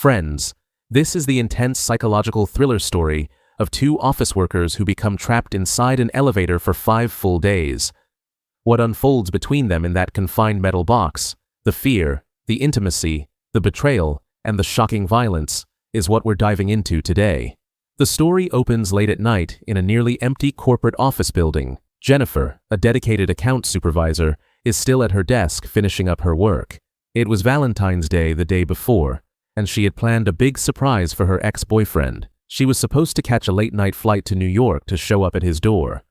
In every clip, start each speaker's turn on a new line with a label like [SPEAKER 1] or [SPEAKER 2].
[SPEAKER 1] Friends, this is the intense psychological thriller story of two office workers who become trapped inside an elevator for 5 full days. What unfolds between them in that confined metal box, the fear, the intimacy, the betrayal, and the shocking violence, is what we're diving into today. The story opens late at night in a nearly empty corporate office building. Jennifer, a dedicated account supervisor, is still at her desk finishing up her work. It was Valentine's Day the day before, and she had planned a big surprise for her ex-boyfriend. She was supposed to catch a late-night flight to New York to show up at his door.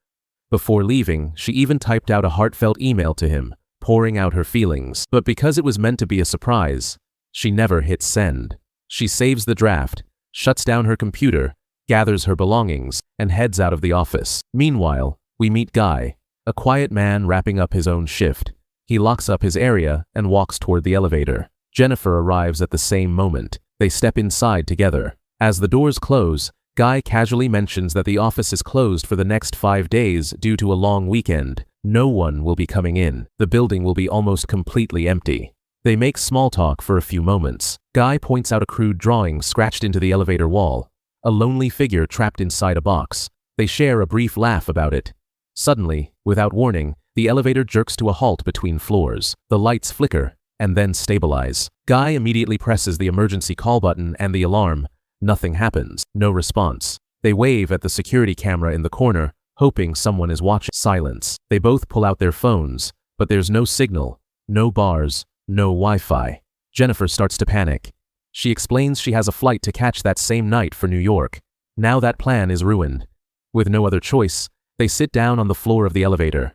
[SPEAKER 1] Before leaving, she even typed out a heartfelt email to him, pouring out her feelings. But because it was meant to be a surprise, she never hits send. She saves the draft, shuts down her computer, gathers her belongings, and heads out of the office. Meanwhile, we meet Guy, a quiet man wrapping up his own shift. He locks up his area and walks toward the elevator. Jennifer arrives at the same moment. They step inside together. As the doors close, Guy casually mentions that the office is closed for the next 5 days due to a long weekend. No one will be coming in. The building will be almost completely empty. They make small talk for a few moments. Guy points out a crude drawing scratched into the elevator wall, a lonely figure trapped inside a box. They share a brief laugh about it. Suddenly, without warning, the elevator jerks to a halt between floors. The lights flicker and then stabilize. Guy immediately presses the emergency call button and the alarm. Nothing happens. No response. They wave at the security camera in the corner, hoping someone is watching. Silence. They both pull out their phones, but there's no signal, no bars, no Wi-Fi. Jennifer starts to panic. She explains she has a flight to catch that same night for New York. Now that plan is ruined. With no other choice, they sit down on the floor of the elevator.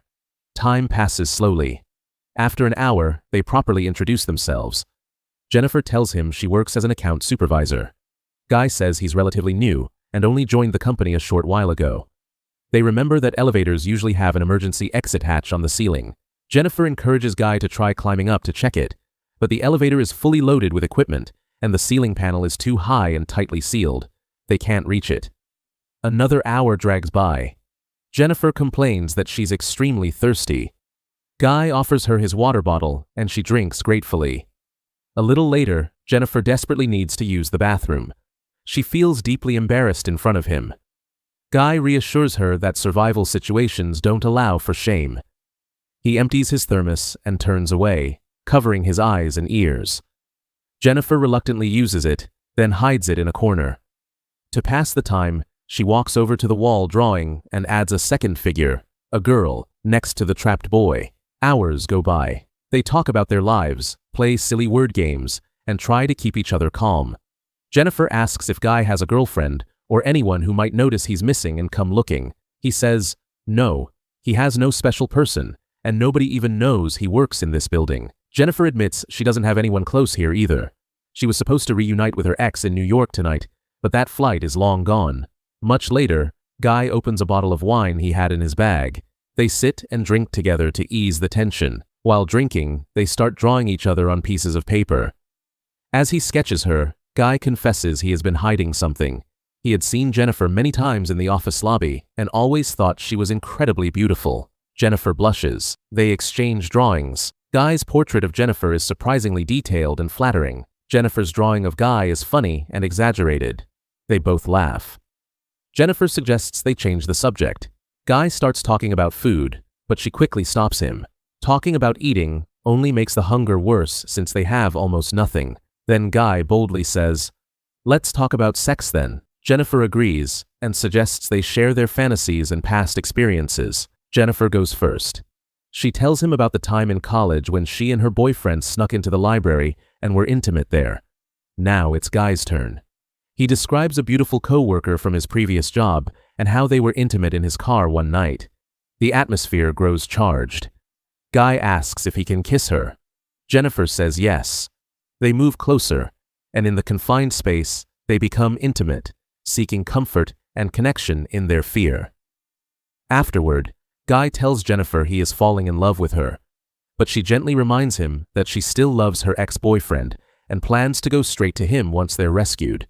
[SPEAKER 1] Time passes slowly. After an hour, they properly introduce themselves. Jennifer tells him she works as an account supervisor. Guy says he's relatively new and only joined the company a short while ago. They remember that elevators usually have an emergency exit hatch on the ceiling. Jennifer encourages Guy to try climbing up to check it, but the elevator is fully loaded with equipment, and the ceiling panel is too high and tightly sealed. They can't reach it. Another hour drags by. Jennifer complains that she's extremely thirsty. Guy offers her his water bottle, and she drinks gratefully. A little later, Jennifer desperately needs to use the bathroom. She feels deeply embarrassed in front of him. Guy reassures her that survival situations don't allow for shame. He empties his thermos and turns away, covering his eyes and ears. Jennifer reluctantly uses it, then hides it in a corner. To pass the time, she walks over to the wall drawing and adds a second figure, a girl, next to the trapped boy. Hours go by. They talk about their lives, play silly word games, and try to keep each other calm. Jennifer asks if Guy has a girlfriend or anyone who might notice he's missing and come looking. He says, no, he has no special person, and nobody even knows he works in this building. Jennifer admits she doesn't have anyone close here either. She was supposed to reunite with her ex in New York tonight, but that flight is long gone. Much later, Guy opens a bottle of wine he had in his bag. They sit and drink together to ease the tension. While drinking, they start drawing each other on pieces of paper. As he sketches her, Guy confesses he has been hiding something. He had seen Jennifer many times in the office lobby and always thought she was incredibly beautiful. Jennifer blushes. They exchange drawings. Guy's portrait of Jennifer is surprisingly detailed and flattering. Jennifer's drawing of Guy is funny and exaggerated. They both laugh. Jennifer suggests they change the subject. Guy starts talking about food, but she quickly stops him. Talking about eating only makes the hunger worse since they have almost nothing. Then Guy boldly says, "Let's talk about sex then." Jennifer agrees and suggests they share their fantasies and past experiences. Jennifer goes first. She tells him about the time in college when she and her boyfriend snuck into the library and were intimate there. Now it's Guy's turn. He describes a beautiful coworker from his previous job and how they were intimate in his car one night. The atmosphere grows charged. Guy asks if he can kiss her. Jennifer says yes. They move closer, and in the confined space, they become intimate, seeking comfort and connection in their fear. Afterward, Guy tells Jennifer he is falling in love with her, but she gently reminds him that she still loves her ex-boyfriend and plans to go straight to him once they're rescued.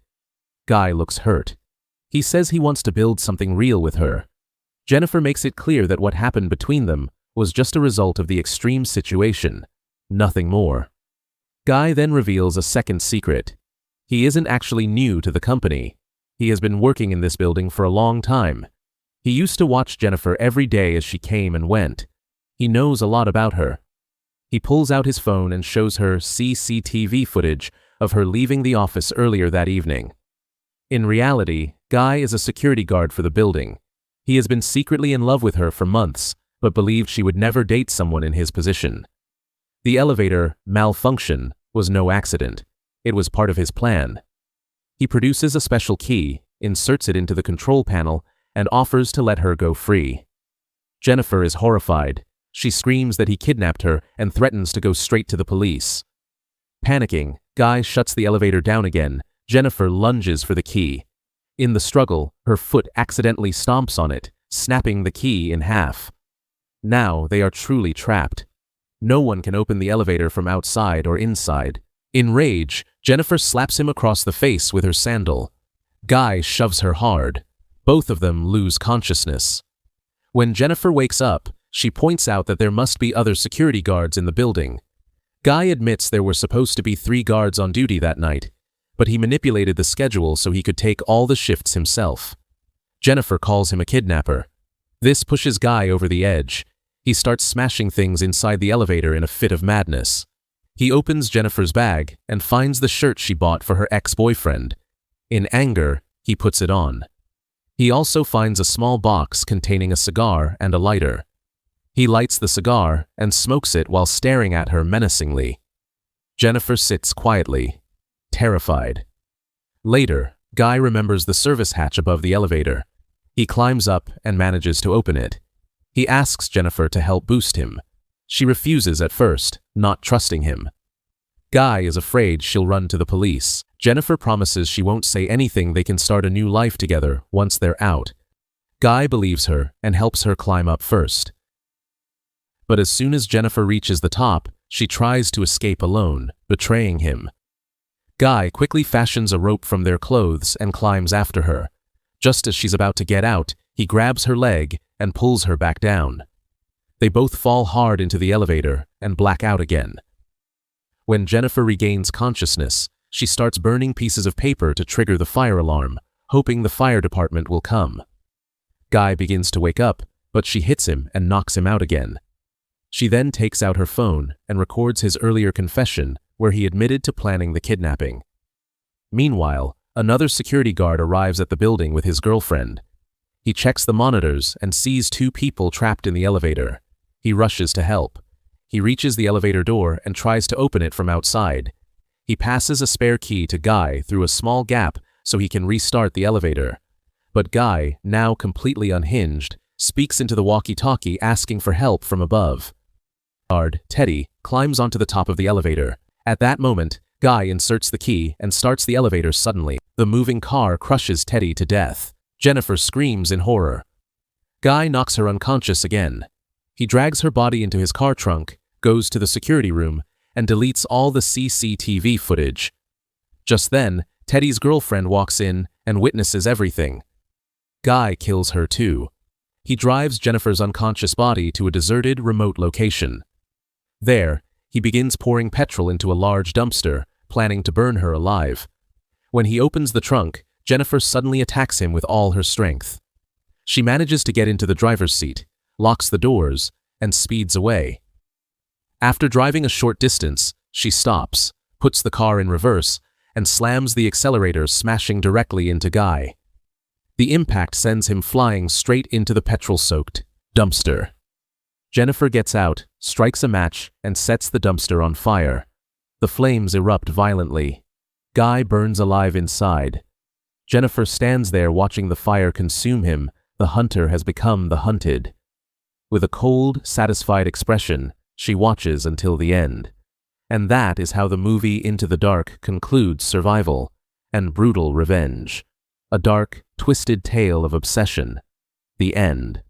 [SPEAKER 1] Guy looks hurt. He says he wants to build something real with her. Jennifer makes it clear that what happened between them was just a result of the extreme situation, nothing more. Guy then reveals a second secret. He isn't actually new to the company. He has been working in this building for a long time. He used to watch Jennifer every day as she came and went. He knows a lot about her. He pulls out his phone and shows her CCTV footage of her leaving the office earlier that evening. In reality, Guy is a security guard for the building. He has been secretly in love with her for months, but believed she would never date someone in his position. The elevator malfunction was no accident. It was part of his plan. He produces a special key, inserts it into the control panel, and offers to let her go free. Jennifer is horrified. She screams that he kidnapped her and threatens to go straight to the police. Panicking, Guy shuts the elevator down again. Jennifer lunges for the key. In the struggle, her foot accidentally stomps on it, snapping the key in half. Now they are truly trapped. No one can open the elevator from outside or inside. In rage, Jennifer slaps him across the face with her sandal. Guy shoves her hard. Both of them lose consciousness. When Jennifer wakes up, she points out that there must be other security guards in the building. Guy admits there were supposed to be 3 guards on duty that night, but he manipulated the schedule so he could take all the shifts himself. Jennifer calls him a kidnapper. This pushes Guy over the edge. He starts smashing things inside the elevator in a fit of madness. He opens Jennifer's bag and finds the shirt she bought for her ex-boyfriend. In anger, he puts it on. He also finds a small box containing a cigar and a lighter. He lights the cigar and smokes it while staring at her menacingly. Jennifer sits quietly, terrified. Later, Guy remembers the service hatch above the elevator. He climbs up and manages to open it. He asks Jennifer to help boost him. She refuses at first, not trusting him. Guy is afraid she'll run to the police. Jennifer promises she won't say anything. They can start a new life together once they're out. Guy believes her and helps her climb up first. But as soon as Jennifer reaches the top, she tries to escape alone, betraying him. Guy quickly fashions a rope from their clothes and climbs after her. Just as she's about to get out, he grabs her leg and pulls her back down. They both fall hard into the elevator and black out again. When Jennifer regains consciousness, she starts burning pieces of paper to trigger the fire alarm, hoping the fire department will come. Guy begins to wake up, but she hits him and knocks him out again. She then takes out her phone and records his earlier confession where he admitted to planning the kidnapping. Meanwhile, another security guard arrives at the building with his girlfriend. He checks the monitors and sees 2 people trapped in the elevator. He rushes to help. He reaches the elevator door and tries to open it from outside. He passes a spare key to Guy through a small gap so he can restart the elevator. But Guy, now completely unhinged, speaks into the walkie-talkie asking for help from above. Guard, Teddy, climbs onto the top of the elevator. At that moment, Guy inserts the key and starts the elevator suddenly. The moving car crushes Teddy to death. Jennifer screams in horror. Guy knocks her unconscious again. He drags her body into his car trunk, goes to the security room, and deletes all the CCTV footage. Just then, Teddy's girlfriend walks in and witnesses everything. Guy kills her too. He drives Jennifer's unconscious body to a deserted, remote location. There, he begins pouring petrol into a large dumpster, planning to burn her alive. When he opens the trunk, Jennifer suddenly attacks him with all her strength. She manages to get into the driver's seat, locks the doors, and speeds away. After driving a short distance, she stops, puts the car in reverse, and slams the accelerator, smashing directly into Guy. The impact sends him flying straight into the petrol-soaked dumpster. Jennifer gets out, strikes a match, and sets the dumpster on fire. The flames erupt violently. Guy burns alive inside. Jennifer stands there watching the fire consume him. The hunter has become the hunted. With a cold, satisfied expression, she watches until the end. And that is how the movie Into the Dark concludes survival and brutal revenge. A dark, twisted tale of obsession. The end.